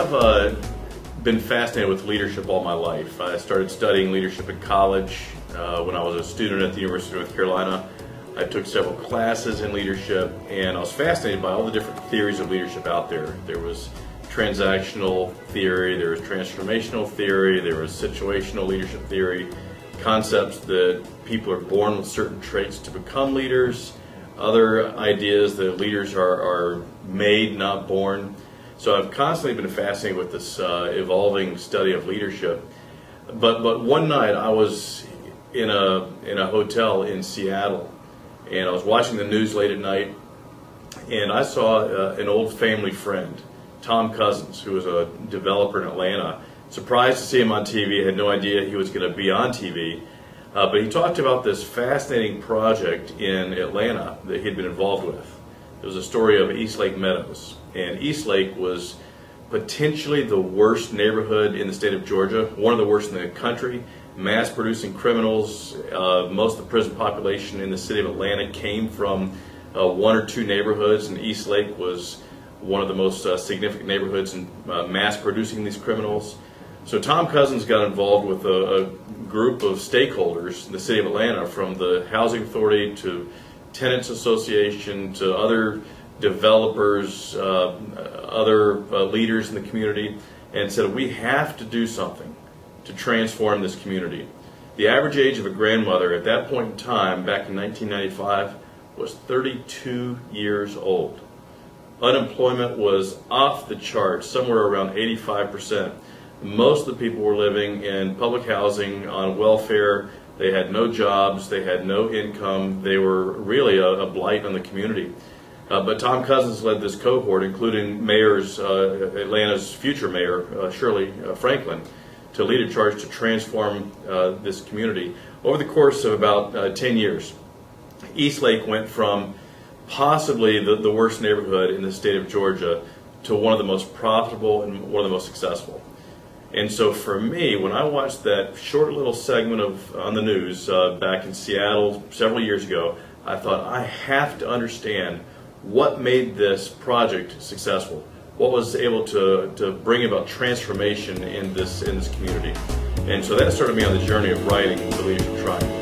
I've been fascinated with leadership all my life. I started studying leadership in college when I was a student at the University of North Carolina. I took several classes in leadership, and I was fascinated by all the different theories of leadership out there. There was transactional theory, there was transformational theory, there was situational leadership theory, concepts that people are born with certain traits to become leaders, other ideas that leaders are made, not born. So I've constantly been fascinated with this evolving study of leadership. But one night I was in a hotel in Seattle, and I was watching the news late at night, and I saw an old family friend, Tom Cousins, who was a developer in Atlanta. Surprised to see him on TV. Had no idea he was going to be on TV. But he talked about this fascinating project in Atlanta that he'd been involved with. It was a story of Eastlake Meadows. And Eastlake was potentially the worst neighborhood in the state of Georgia, one of the worst in the country, mass-producing criminals. Most of the prison population in the city of Atlanta came from one or two neighborhoods, and Eastlake was one of the most significant neighborhoods in mass-producing these criminals. So Tom Cousins got involved with a group of stakeholders in the city of Atlanta, from the Housing Authority to Tenants Association to other developers, other leaders in the community, and said, we have to do something to transform this community. The average age of a grandmother at that point in time, back in 1995, was 32 years old. Unemployment was off the charts, somewhere around 85%. Most of the people were living in public housing on welfare. They had no jobs, they had no income, they were really a blight on the community. But Tom Cousins led this cohort, including mayors, Atlanta's future mayor, Shirley Franklin, to lead a charge to transform this community. Over the course of about 10 years, Eastlake went from possibly the worst neighborhood in the state of Georgia to one of the most profitable and one of the most successful. And so for me, when I watched that short little segment on the news back in Seattle several years ago, I thought, I have to understand what made this project successful. What was able to bring about transformation in this community. And so that started me on the journey of writing The Leadership Triangle.